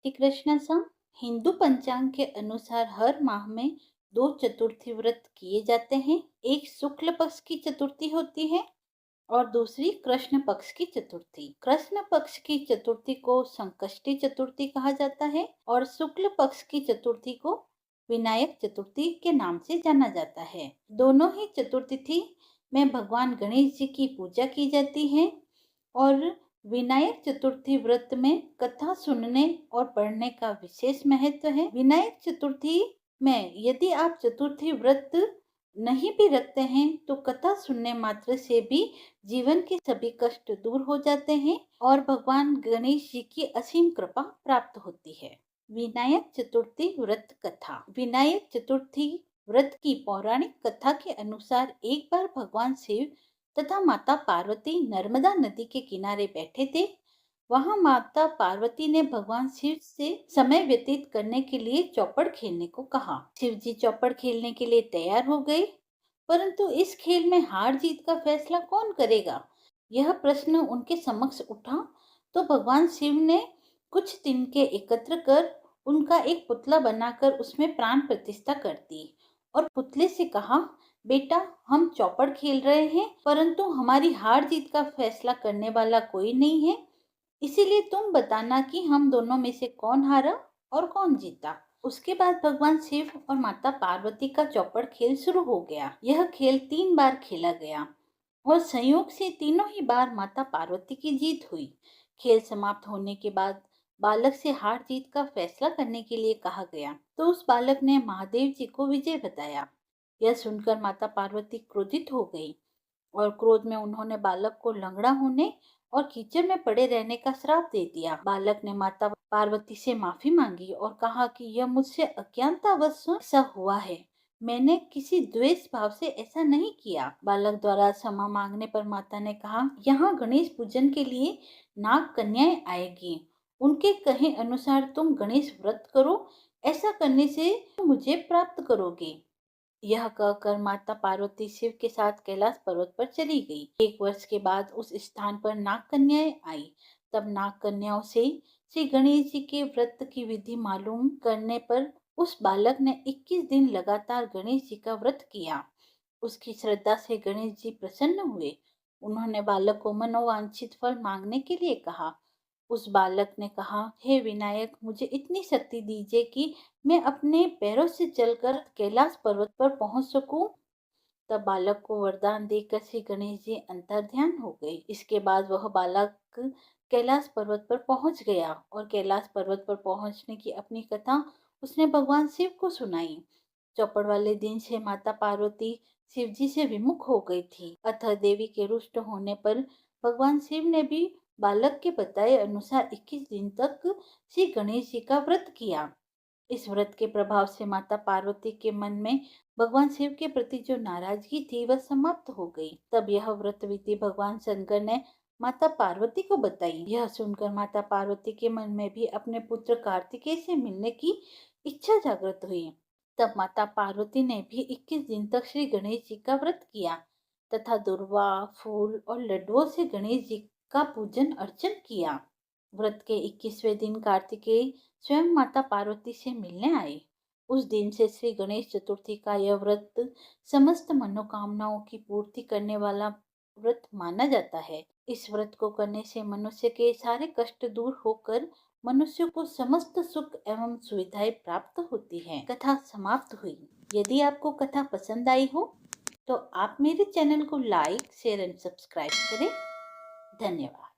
श्री कृष्ण सम हिंदू पंचांग के अनुसार हर माह में दो चतुर्थी व्रत किए जाते हैं। एक शुक्ल पक्ष की चतुर्थी होती है और दूसरी कृष्ण पक्ष की चतुर्थी। कृष्ण पक्ष की चतुर्थी को संकष्टी चतुर्थी कहा जाता है और शुक्ल पक्ष की चतुर्थी को विनायक चतुर्थी के नाम से जाना जाता है। दोनों ही चतुर्थी में भगवान गणेश जी की पूजा की जाती है और विनायक चतुर्थी व्रत में कथा सुनने और पढ़ने का विशेष महत्व है। विनायक चतुर्थी में यदि आप चतुर्थी व्रत नहीं भी रखते हैं तो कथा सुनने मात्र से भी जीवन के सभी कष्ट दूर हो जाते हैं और भगवान गणेश जी की असीम कृपा प्राप्त होती है। विनायक चतुर्थी व्रत कथा। विनायक चतुर्थी व्रत की पौराणिक कथा के अनुसार एक बार भगवान शिव तथा माता पार्वती नर्मदा नदी के किनारे बैठे थे। वहां माता पार्वती ने भगवान शिव से समय व्यतीत करने के लिए चौपड़ खेलने को कहा। शिव जी चौपड़ खेलने के लिए तैयार हो गए, परंतु इस खेल में हार जीत का फैसला कौन करेगा, यह प्रश्न उनके समक्ष उठा। तो भगवान शिव ने कुछ तिनके एकत्र कर उनका एक पुतला बनाकर उसमें प्राण प्रतिष्ठा कर दी और पुतले से कहा, बेटा हम चौपड़ खेल रहे हैं परंतु हमारी हार जीत का फैसला करने वाला कोई नहीं है, इसीलिए तुम बताना कि हम दोनों में से कौन हारा और कौन जीता। उसके बाद भगवान शिव और माता पार्वती का चौपड़ खेल शुरू हो गया। यह खेल 3 बार खेला गया और संयोग से तीनों ही बार माता पार्वती की जीत हुई। खेल समाप्त होने के बाद बालक से हार जीत का फैसला करने के लिए कहा गया तो उस बालक ने महादेव जी को विजय बताया। यह सुनकर माता पार्वती क्रोधित हो गई और क्रोध में उन्होंने बालक को लंगड़ा होने और कीचड़ में पड़े रहने का श्राप दे दिया। बालक ने माता पार्वती से माफी मांगी और कहा कि यह मुझसे अज्ञानतावश ऐसा हुआ है, मैंने किसी द्वेष भाव से ऐसा नहीं किया। बालक द्वारा क्षमा मांगने पर माता ने कहा, यहाँ गणेश पूजन के लिए नाग कन्याएं आएगी, उनके कहे अनुसार तुम गणेश व्रत करो, ऐसा करने से मुझे प्राप्त करोगे। यह कहकर माता पार्वती शिव के साथ कैलाश पर्वत पर चली गई। 1 वर्ष के बाद उस स्थान पर नाग कन्याएं आई। तब नाग कन्याओं से श्री गणेश जी के व्रत की विधि मालूम करने पर उस बालक ने 21 दिन लगातार गणेश जी का व्रत किया। उसकी श्रद्धा से गणेश जी प्रसन्न हुए। उन्होंने बालक को मनोवांछित फल मांगने के लिए कहा। उस बालक ने कहा, हे विनायक, मुझे इतनी शक्ति दीजिए कि मैं अपने पैरों से चलकर कैलाश पर्वत पर पहुंच सकूं। तब बालक को वरदान देकर श्री गणेश जी अंतर्ध्यान हो गए। इसके बाद वह बालक कैलाश पर्वत पर पहुंच गया और कैलाश पर्वत पर पहुंचने की अपनी कथा उसने भगवान शिव को सुनाई। चौपड़ वाले दिन से माता पार्वती शिव जी से विमुख हो गई थी। अतः देवी के रुष्ट होने पर भगवान शिव ने भी बालक के बताए अनुसार 21 दिन तक श्री गणेश जी का व्रत किया। इस व्रत के प्रभाव से माता पार्वती के मन में भगवान शिव के प्रति जो नाराजगी थी वह समाप्त हो गई। तब यह व्रत विधि भगवान शंकर ने माता पार्वती को बताई। यह सुनकर माता पार्वती के मन में भी अपने पुत्र कार्तिकेय से मिलने की इच्छा जागृत हुई। तब माता पार्वती ने भी 21 दिन तक श्री गणेश जी का व्रत किया तथा दुर्वा, फूल और लड्डुओं से गणेश जी का पूजन अर्चन किया। व्रत के 21वें दिन कार्तिकेय स्वयं माता पार्वती से मिलने आए। उस दिन से श्री गणेश चतुर्थी का यह व्रत समस्त मनोकामनाओं की पूर्ति करने वाला व्रत माना जाता है। इस व्रत को करने से मनुष्य के सारे कष्ट दूर होकर मनुष्य को समस्त सुख एवं सुविधाएं प्राप्त होती हैं। कथा समाप्त हुई। यदि आपको कथा पसंद आई हो तो आप मेरे चैनल को लाइक, शेयर एंड सब्सक्राइब करें। धन्यवाद।